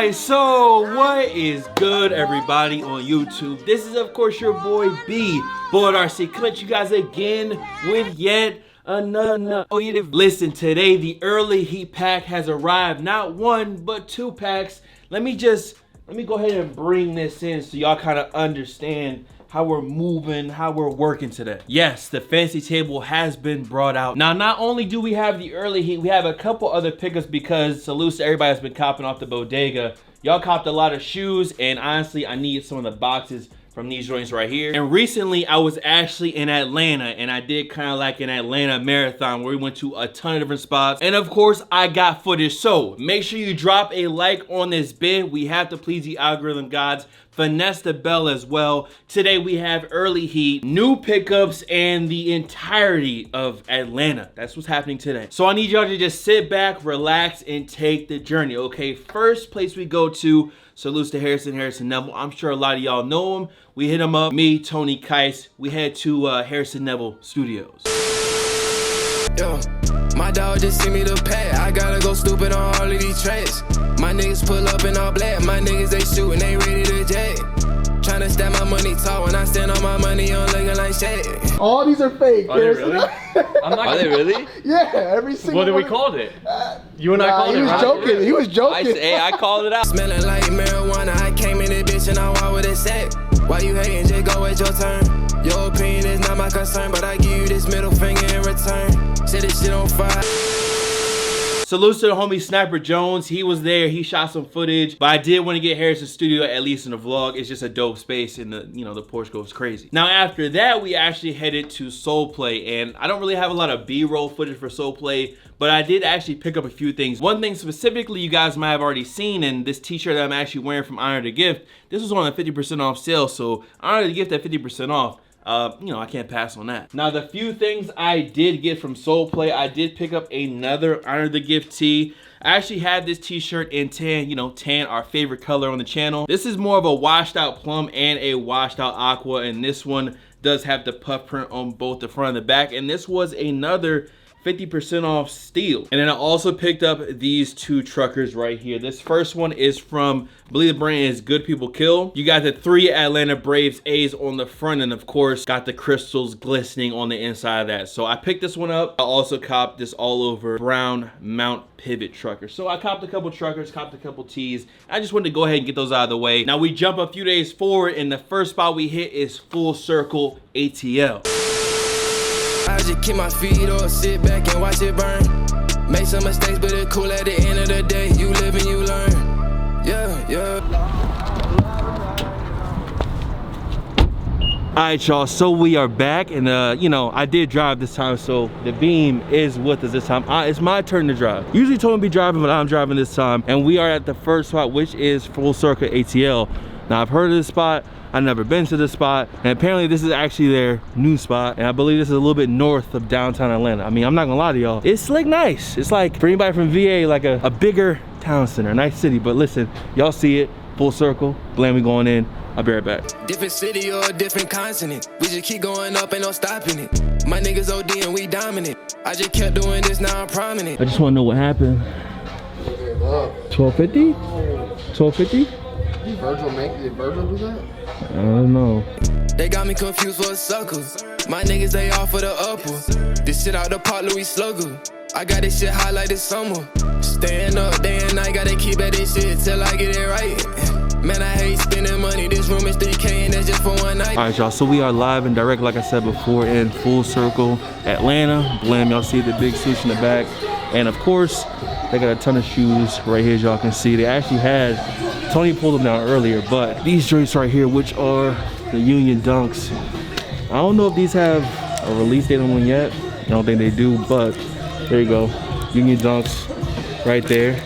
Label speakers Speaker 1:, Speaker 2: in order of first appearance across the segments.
Speaker 1: Alright, so what is good, everybody on YouTube? This is of course your boy B, Boyd RC, coming at you guys again with yet another. Listen, today the early heat pack has arrived. Not one, but 2 packs. Let me go ahead and bring this in so y'all kind of understand how we're moving, how we're working today. Yes, the fancy table has been brought out. Now, not only do we have the early heat, we have a couple other pickups because salute to everybody that's been copping off the bodega. Y'all copped a lot of shoes, and honestly, I need some of the boxes from these joints right here. And recently, I was actually in Atlanta, and I did kind of like an Atlanta marathon where we went to a ton of different spots. And of course, I got footage. So make sure you drop a like on this bid. We have to please the algorithm gods. Finesse the bell as well. Today we have early heat, new pickups, and the entirety of Atlanta. That's what's happening today. So I need y'all to just sit back, relax, and take the journey, okay? First place we go to, salutes to Harrison Neville. I'm sure a lot of y'all know him. We hit him up, me, Tony Keiss. We head to Harrison Neville Studios.
Speaker 2: Yo, my dog just sent me the pad. I gotta go stupid on all of these tracks. My niggas pull up in all black. My niggas, they shootin', they ready to jet. Tryna stack my money tall. When I stand on my money, I'm looking like shit.
Speaker 3: All these are fake.
Speaker 4: Are they really? Are they really?
Speaker 3: Yeah, every single
Speaker 4: What did we
Speaker 3: one.
Speaker 4: call it? You and I called it,
Speaker 3: He was
Speaker 4: right?
Speaker 3: joking. He was joking.
Speaker 4: I called it out.
Speaker 2: Smelling like marijuana. I came in this bitch and I walk with a sack. Why you hating? Just go at your turn. Your opinion is not my concern, but I give you this middle finger in return. Set this shit on fire.
Speaker 1: Salutes to the homie Sniper Jones. He was there. He shot some footage, but I did want to get Harrison's studio at least in the vlog. It's just a dope space, and the Porsche goes crazy. Now after that, we actually headed to Soul Play, and I don't really have a lot of B-roll footage for Soul Play, but I did actually pick up a few things. One thing specifically you guys might have already seen, and this t-shirt that I'm actually wearing from Honor the Gift, this was on a 50% off sale, so Honor the Gift at 50% off. I can't pass on that. Now, the few things I did get from Soul Play, I did pick up another Honor the Gift tee. I actually had this t-shirt in tan, tan, our favorite color on the channel. This is more of a washed out plum and a washed out aqua, and this one does have the puff print on both the front and the back, and this was another 50% off steel. And then I also picked up these 2 truckers right here. This first one is from, I believe the brand is Good People Kill. You got the 3 Atlanta Braves A's on the front, and of course got the crystals glistening on the inside of that. So I picked this one up. I also copped this all over brown Mount Pivot trucker. So I copped a couple truckers, copped a couple tees. I just wanted to go ahead and get those out of the way. Now we jump a few days forward, and the first spot we hit is Full Circle ATL.
Speaker 2: I just keep my feet up, sit back and watch it burn. Make some mistakes, but it's cool at the end of the day. You live and you learn. Yeah.
Speaker 1: All right, y'all, so we are back, and I did drive this time, so the beam is with us this time. It's my turn to drive. Usually Tony be driving, but I'm driving this time, and we are at the first spot, which is Full Circle ATL. Now, I've heard of this spot. I've never been to this spot, and apparently this is actually their new spot, and I believe this is a little bit north of downtown Atlanta. I mean, I'm not gonna lie to y'all, it's like nice. It's like, for anybody from VA, like a bigger town center, a nice city. But listen, y'all see it, Full Circle, Glam, we going in. I'll be right back.
Speaker 2: Different city or a different continent. We just keep going up, ain't no stopping it. My niggas OD and we dominant. I just kept doing this, now I'm prominent.
Speaker 1: I just wanna know what happened. 1250? 1250?
Speaker 3: Did Virgil do that?
Speaker 1: I don't know.
Speaker 2: They got me confused for a sucker. My niggas, they all for the upper. This shit out the pot, Louis Slugger. I got this shit high like this summer. Staying up day and night, gotta keep at this shit till I get it right. Man, I hate spending money. This room is 3K and that's just for one night.
Speaker 1: All right, y'all, so we are live and direct, like I said before, in Full Circle Atlanta. Blam, y'all see the big swoosh in the back. And of course, they got a ton of shoes right here, as y'all can see. They actually had, Tony pulled them down earlier, but these joints right here, which are the Union Dunks. I don't know if these have a release date on them yet. I don't think they do, but there you go. Union Dunks right there.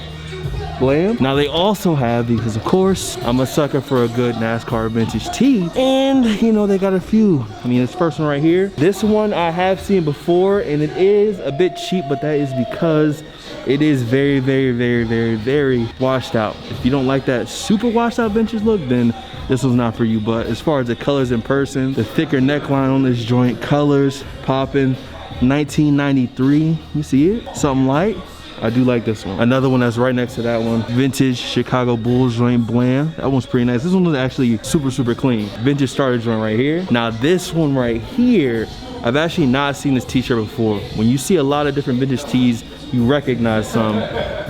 Speaker 1: Blam. Now they also have, because of course, I'm a sucker for a good NASCAR vintage tee. And they got a few. I mean, this first one right here. This one I have seen before, and it is a bit cheap, but that is because it is very, very, very, very, very washed out. If you don't like that super washed out vintage look, then this was not for you. But as far as the colors in person, the thicker neckline on this joint, colors popping, 1993, you see it? Something light. I do like this one. Another one that's right next to that one. Vintage Chicago Bulls joint bland. That one's pretty nice. This one was actually super clean. Vintage starter joint right here. Now this one right here, I've actually not seen this t-shirt before. When you see a lot of different vintage tees, you recognize some.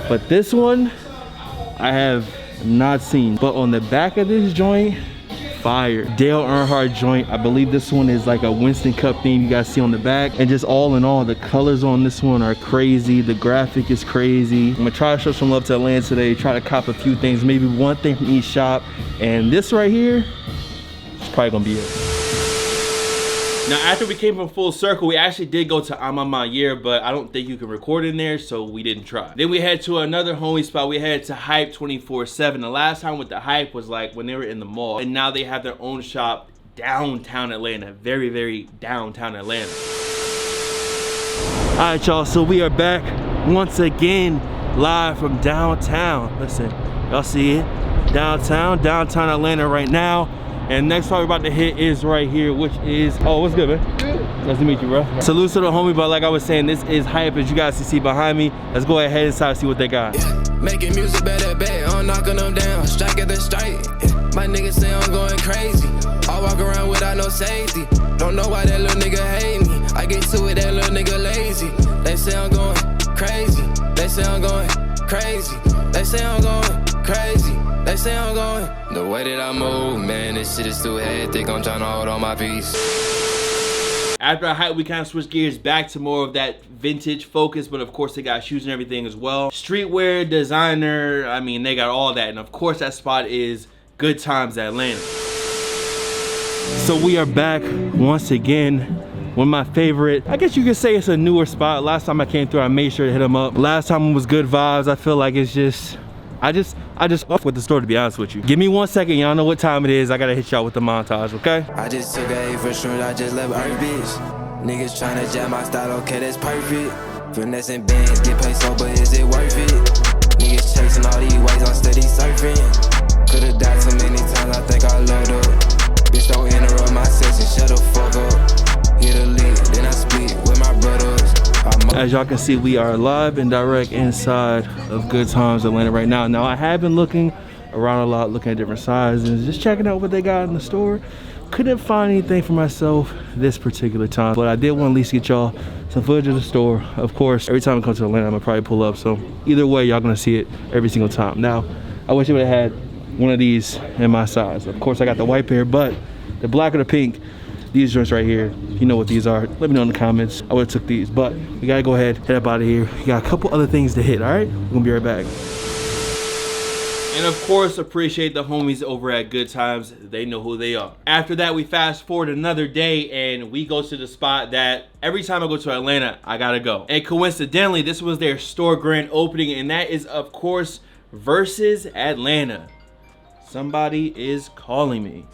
Speaker 1: But this one, I have not seen. But on the back of this joint, fire. Dale Earnhardt joint. I believe this one is like a Winston Cup theme you guys see on the back. And just all in all, the colors on this one are crazy. The graphic is crazy. I'm gonna try to show some love to Atlanta today. Try to cop a few things, maybe one thing from each shop. And this right here is probably gonna be it. Now, after we came from full circle, we actually did go to Amamayer, but I don't think you can record in there, so we didn't try. Then we head to another homie spot. We headed to Hype 24/7. The last time with the Hype was like when they were in the mall, and now they have their own shop downtown Atlanta. Very downtown Atlanta. All right, y'all, so we are back once again live from downtown. Listen, y'all see it? Downtown Atlanta right now. And next spot we're about to hit is right here, which is, oh, what's good, man? Good. Nice to meet you, bro. Salute to the homie, but like I was saying, this is Hype, as you guys can see behind me. Let's go ahead inside and see what they got.
Speaker 2: Making music better, I'm knocking them down, strike at the strike. My niggas say I'm going crazy. I walk around without no safety. Don't know why that little nigga hate me. I get to it, that little nigga lazy. They say I'm going crazy. They say I'm going crazy. They say I'm going crazy. They say I'm going. The way that I move, man, this shit is too hectic. I'm trying to hold on my peace.
Speaker 1: After Hype, we kind of switched gears back to more of that vintage focus, but of course they got shoes and everything as well. Streetwear, designer, I mean, they got all that. And of course that spot is Good Times Atlanta. So we are back once again. One of my favorite, I guess you could say it's a newer spot. Last time I came through, I made sure to hit them up. Last time was Good Vibes. I feel like it's just, I just off with the store, to be honest with you. Give me 1 second, y'all know what time it is. I gotta hit y'all with the montage, okay?
Speaker 2: I just took a A for sure, I just left her bitch. Niggas tryna jam my style, okay, that's perfect. Finessing bands, get paid so, but is it worth it? Niggas chasing all these ways, I'm steady surfing. Could've died so many times, I think I load up. Bitch, don't interrupt my session, shut the fuck up. Hit a lick, then I split with my brothers.
Speaker 1: As y'all can see, we are live and direct inside of Good Times Atlanta right now. Now, I have been looking around a lot, looking at different sizes, just checking out what they got in the store. Couldn't find anything for myself this particular time, but I did want to at least get y'all some footage of the store. Of course, every time I come to Atlanta, I'm gonna probably pull up, so either way, y'all gonna see it every single time. Now, I wish I would have had one of these in my size. Of course, I got the white pair, but the black or the pink, these joints right here, you know what these are. Let me know in the comments. I would've took these, but we gotta go ahead, head up out of here. We got a couple other things to hit, all right? We're gonna be right back. And of course, appreciate the homies over at Good Times. They know who they are. After that, we fast forward another day and we go to the spot that every time I go to Atlanta, I gotta go. And coincidentally, this was their store grand opening, and that is, of course, Versus Atlanta. Somebody is calling me.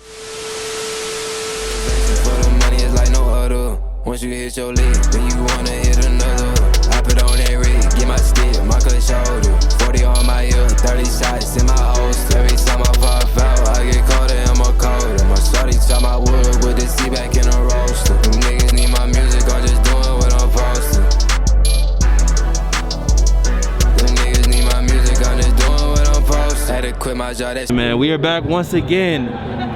Speaker 2: Once you hit your leg, then you wanna hit another. I put on that rig, get my stick, my cut shoulder. 40 on my ear, 30 shots in my holster. Every time I pop out, I get colder and more colder. My shorty chop my wood with the seat back in a roaster. Them niggas need my music, I'm just doing what I'm posting. Them niggas need my music, I'm just doing what I'm posting. Had to quit my job, that's
Speaker 1: man, we are back once again.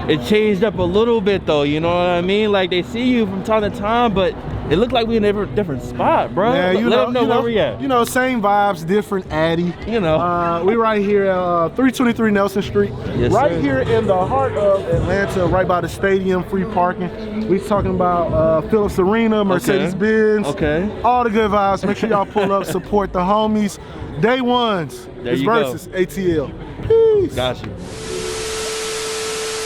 Speaker 1: It changed up a little bit though, you know what I mean? Like they see you from time to time, but it looked like we in a different spot, bro.
Speaker 5: Yeah,
Speaker 1: Let them know where we at.
Speaker 5: You know, same vibes, different Addy.
Speaker 1: You know.
Speaker 5: We right here at 323 Nelson Street.
Speaker 1: Yes,
Speaker 5: right
Speaker 1: sir.
Speaker 5: here in the heart of Atlanta, right by the stadium, free parking. We talking about Phillips Arena, Mercedes-Benz.
Speaker 1: Okay.
Speaker 5: All the good vibes. Make sure y'all pull up, support the homies. Day ones.
Speaker 1: There
Speaker 5: it's
Speaker 1: you go.
Speaker 5: Versus ATL. Peace.
Speaker 1: Got you.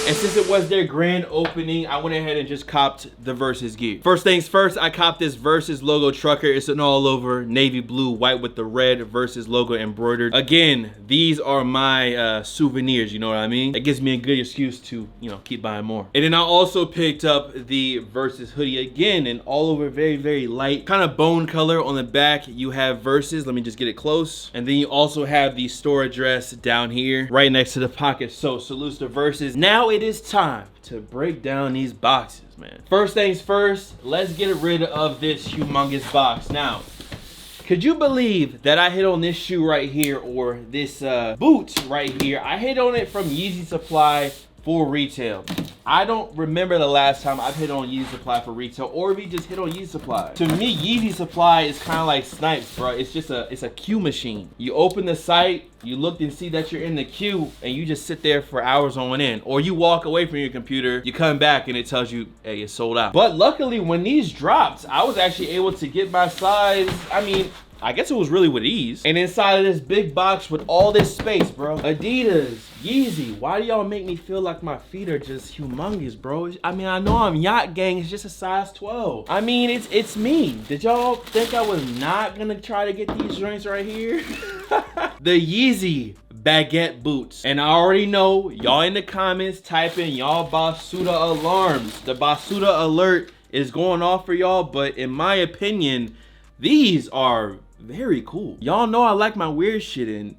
Speaker 1: And since it was their grand opening, I went ahead and just copped the Versus gear. First things first, I copped this Versus logo trucker. It's an all over navy blue, white with the red Versus logo embroidered. Again, these are my souvenirs, you know what I mean? It gives me a good excuse to, you know, keep buying more. And then I also picked up the Versus hoodie again, and all over very light, kind of bone color. On the back, you have Versus. Let me just get it close. And then you also have the store address down here, right next to the pocket. So salutes to Versus. Now it is time to break down these boxes, man. First things first, let's get rid of this humongous box. Now, Could you believe that I hit on this shoe right here, or this boot right here? I hit on it from Yeezy Supply for retail. I don't remember the last time I've hit on Yeezy Supply for retail, or if you just hit on Yeezy Supply. To me, Yeezy Supply is kind of like Snipes, bro. It's just a queue machine. You open the site, you look and see that you're in the queue, and you just sit there for hours on end. Or you walk away from your computer, you come back, and it tells you, hey, it's sold out. But luckily, when these dropped, I was actually able to get my size. I mean, I guess it was really with ease. And inside of this big box with all this space, bro. Adidas, Yeezy. Why do y'all make me feel like my feet are just humongous, bro? I mean, I know I'm Yacht Gang. It's just a size 12. I mean, it's me. Did y'all think I was not gonna try to get these joints right here? The Yeezy Baguette boots. And I already know y'all in the comments type in y'all Basuda alarms. The Basuda alert is going off for y'all, but in my opinion, these are very cool. Y'all know I like my weird shit, and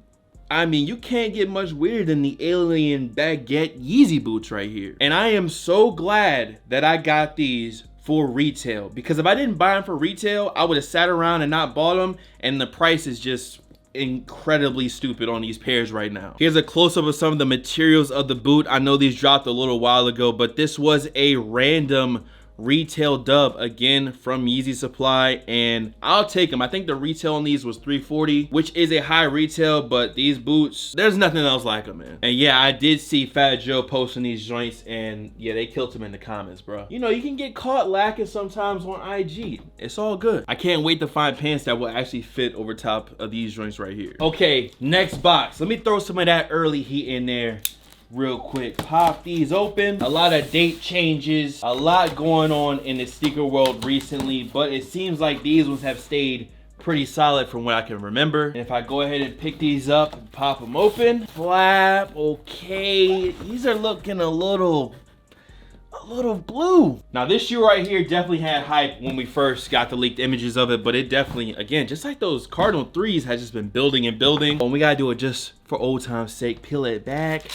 Speaker 1: I mean, you can't get much weirder than the Alien Baguette Yeezy boots right here. And I am so glad that I got these for retail, because if I didn't buy them for retail, I would have sat around and not bought them, and the price is just incredibly stupid on these pairs right now. Here's a close-up of some of the materials of the boot. I know these dropped a little while ago, but this was a random retail dub again from Yeezy Supply, and I'll take them. I think the retail on these was $340, which is a high retail, but these boots, there's nothing else like them, man. And yeah, I did see Fat Joe posting these joints, and yeah, they killed him in the comments, bro. You know, you can get caught lacking sometimes on IG. It's all good. I can't wait to find pants that will actually fit over top of these joints right here. Okay, next box. Let me throw some of that early heat in there real quick. Pop these open. A lot of date changes, a lot going on in the sneaker world recently, but it seems like these ones have stayed pretty solid from what I can remember. And if I go ahead and pick these up and pop them open, flap, okay, these are looking a little blue. Now this shoe right here definitely had hype when we first got the leaked images of it, but it definitely, again, just like those Cardinal 3s, has just been building and building. And we gotta do it just for old time's sake. Peel it back.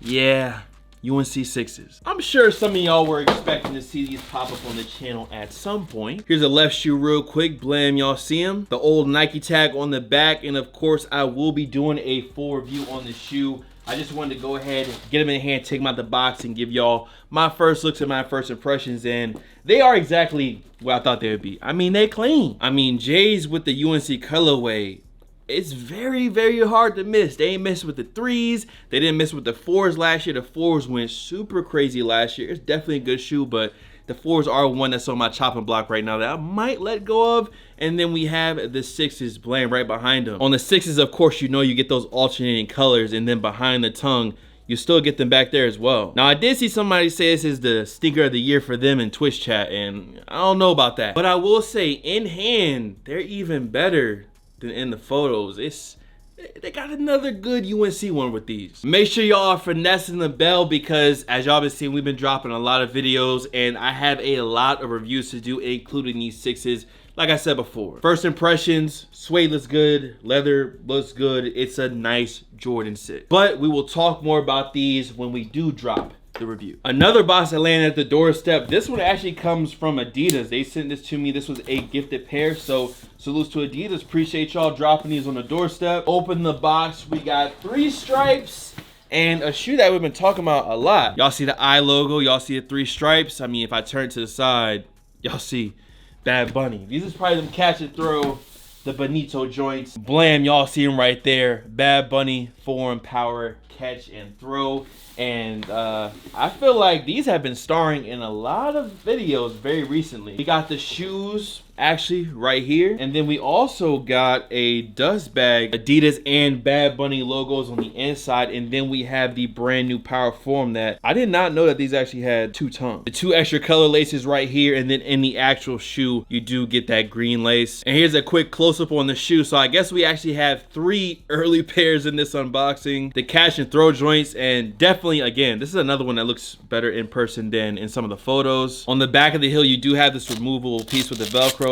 Speaker 1: Yeah, UNC 6s. I'm sure some of y'all were expecting to see these pop up on the channel at some point. Here's a left shoe real quick. Blam, y'all see him. The old Nike tag on the back, and of course I will be doing a full review on the shoe. I just wanted to go ahead, get them in hand, take them out the box, and give y'all my first looks and my first impressions, and they are exactly what I thought they would be. I mean, they clean. I mean, J's with the UNC colorway, it's very, very hard to miss. They ain't missed with the 3s. They didn't miss with the 4s last year. The 4s went super crazy last year. It's definitely a good shoe, but the 4s are one that's on my chopping block right now that I might let go of. And then we have the 6s playing right behind them. On the 6s, of course, you know you get those alternating colors, and then behind the tongue, you still get them back there as well. Now, I did see somebody say this is the sneaker of the year for them in Twitch chat, and I don't know about that. But I will say, in hand, they're even better than in the photos. They got another good UNC one with these. Make sure y'all are finessing the bell, because as y'all been seeing, we've been dropping a lot of videos, and I have a lot of reviews to do, including these 6s. Like I said before, first impressions, suede looks good, leather looks good. It's a nice Jordan 6. But we will talk more about these when we do drop the review. Another box that landed at the doorstep. This one actually comes from Adidas. They sent this to me. This was a gifted pair, so salutes to Adidas. Appreciate y'all dropping these on the doorstep. Open the box. We got 3 stripes and a shoe that we've been talking about a lot. Y'all see the I logo. Y'all see the 3 stripes. I mean, if I turn to the side, y'all see Bad Bunny. These is probably them catch and throw, the Benito joints. Blam, y'all see them right there. Bad Bunny, Foreign Power, catch and throw. And I feel like these have been starring in a lot of videos very recently. We got the shoes actually right here, and then we also got a dust bag, Adidas and Bad Bunny logos on the inside, and then we have the brand new Power Form that I did not know that these actually had 2 tongues. The 2 extra color laces right here, and then in the actual shoe you do get that green lace. And here's a quick close-up on the shoe. So I guess we actually have 3 early pairs in this unboxing. The catch and throw joints, and definitely, again, this is another one that looks better in person than in some of the photos. On the back of the heel, you do have this removable piece with the Velcro.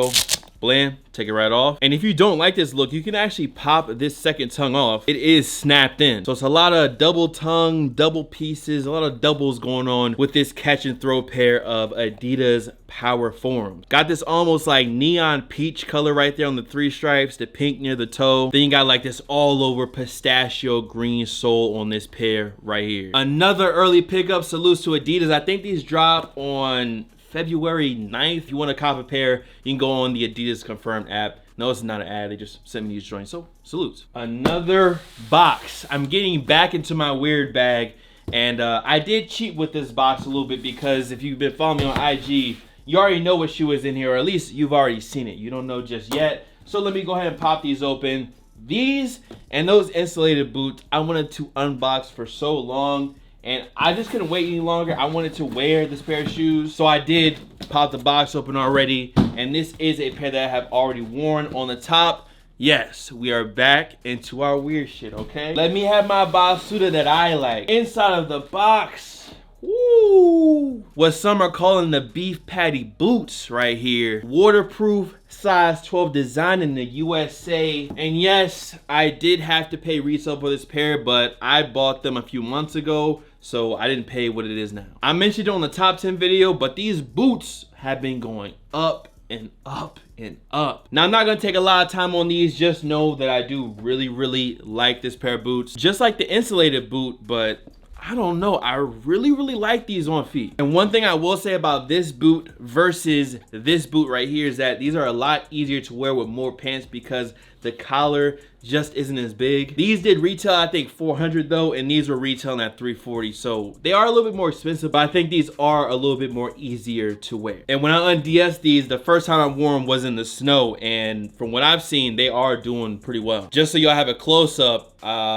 Speaker 1: Blam, take it right off. And if you don't like this look, you can actually pop this second tongue off. It is snapped in. So it's a lot of double tongue, double pieces, a lot of doubles going on with this catch and throw pair of Adidas Power Forums. Got this almost like neon peach color right there on the 3 stripes, the pink near the toe. Then you got like this all over pistachio green sole on this pair right here. Another early pickup, salutes to Adidas. I think these drop on February 9th. If you want to cop a pair, you can go on the Adidas Confirmed app. No, it's not an ad. They just sent me these joints. So, salutes. Another box. I'm getting back into my weird bag. And I did cheat with this box a little bit because if you've been following me on IG, you already know what shoe is in here, or at least you've already seen it. You don't know just yet. So let me go ahead and pop these open. These and those insulated boots, I wanted to unbox for so long. And I just couldn't wait any longer. I wanted to wear this pair of shoes. So I did pop the box open already. And this is a pair that I have already worn. On the top, yes, we are back into our weird shit, okay? Let me have my Basuda that I like. Inside of the box, woo, what some are calling the beef patty boots right here. Waterproof, size 12, designed in the USA. And yes, I did have to pay retail for this pair, but I bought them a few months ago, so I didn't pay what it is now. I mentioned it on the top 10 video, but these boots have been going up and up and up. Now, I'm not gonna take a lot of time on these. Just know that I do really like this pair of boots, just like the insulated boot, but I don't know, I really like these on feet. And one thing I will say about this boot versus this boot right here is that these are a lot easier to wear with more pants because the collar just isn't as big. These did retail, I think, $400 though, and these were retailing at $340. So they are a little bit more expensive, but I think these are a little bit more easier to wear. And when I unds these, the first time I wore them was in the snow, and from what I've seen, they are doing pretty well. Just so y'all have a close-up,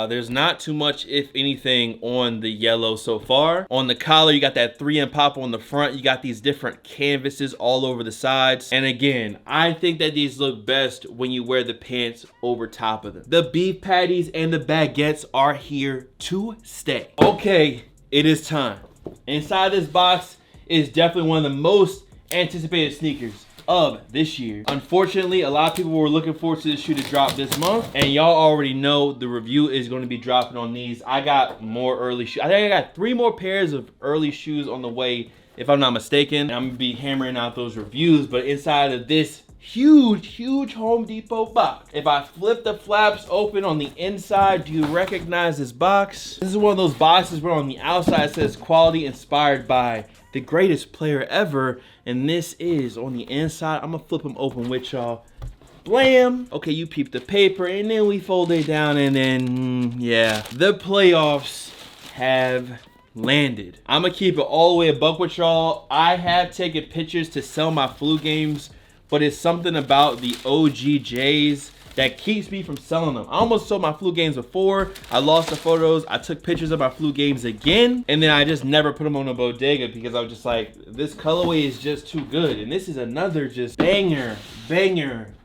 Speaker 1: there's not too much, if anything, on the yellow so far. On the collar, you got that 3M pop on the front. You got these different canvases all over the sides. And again, I think that these look best when you wear the pants over top of them. The beef patties and the baguettes are here to stay. Okay, it is time. Inside this box is definitely one of the most anticipated sneakers of this year. Unfortunately, a lot of people were looking forward to this shoe to drop this month, and y'all already know the review is going to be dropping on these. I got more early shoes. I think I got 3 more pairs of early shoes on the way, if I'm not mistaken. I'm gonna be hammering out those reviews, but inside of this huge Home Depot box, if I flip the flaps open on the inside, do you recognize this box? This is one of those boxes where on the outside it says quality inspired by the greatest player ever, and this is on the inside. I'm gonna flip them open with y'all. Blam. Okay, you peep the paper, and then we fold it down, and then yeah, the playoffs have landed. I'm gonna keep it all the way a buck with y'all. I have taken pictures to sell my flu games, but it's something about the OGJs that keeps me from selling them. I almost sold my flu games before. I lost the photos. I took pictures of my flu games again, and then I just never put them on a bodega because I was just like, this colorway is just too good. And this is another just banger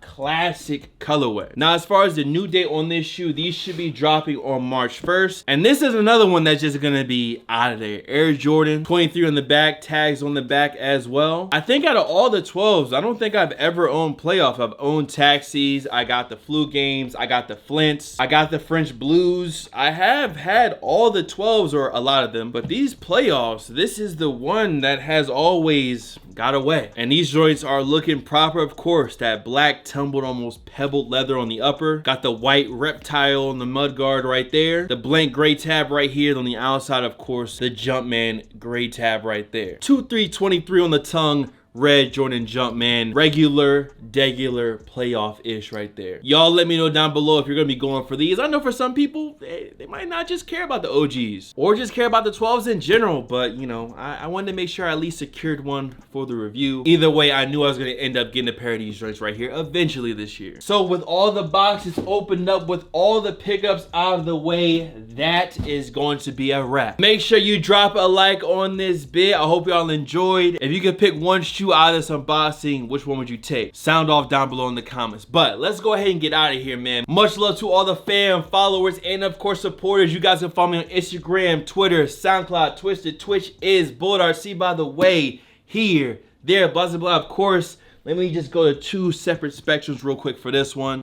Speaker 1: classic colorway. Now, as far as the new date on this shoe, these should be dropping on March 1st. And this is another one that's just gonna be out of there. Air Jordan, 23 on the back, tags on the back as well. I think out of all the 12s, I don't think I've ever owned playoff. I've owned taxis, I got the flu games, I got the Flints, I got the French Blues. I have had all the 12s, or a lot of them, but these playoffs, this is the one that has always got away. And these joints are looking proper, of course. That black tumbled, almost pebbled leather on the upper. Got the white reptile on the mud guard right there. The blank gray tab right here on the outside, of course. The Jumpman gray tab right there. 2323 on the tongue. Red Jordan Jumpman, regular, degular, playoff-ish right there. Y'all let me know down below if you're gonna be going for these. I know for some people, they might not just care about the OGs or just care about the 12s in general, but you know, I wanted to make sure I at least secured one for the review. Either way, I knew I was gonna end up getting a pair of these joints right here eventually this year. So with all the boxes opened up, with all the pickups out of the way, that is going to be a wrap. Make sure you drop a like on this vid. I hope y'all enjoyed. If you could pick one shoe out of this unboxing, which one would you take? Sound off down below in the comments. But let's go ahead and get out of here, man. Much love to all the fam, followers, and of course supporters. You guys can follow me on Instagram, Twitter, SoundCloud, Twitch is BulletRC, by the way. Here, there, blah blah blah. Of course, Let me just go to 2 separate spectrums real quick for this one.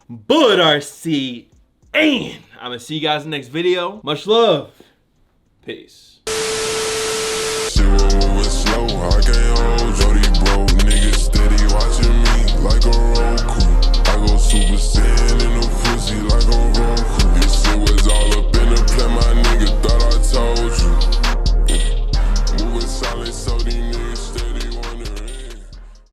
Speaker 1: Bullet RC, and I'm gonna see you guys in the next video. Much love. Peace.
Speaker 6: Shit moving slow, I can't hold Jody broke. Niggas steady watching me like a Roku. I go super saiyan in the pussy like a Roku.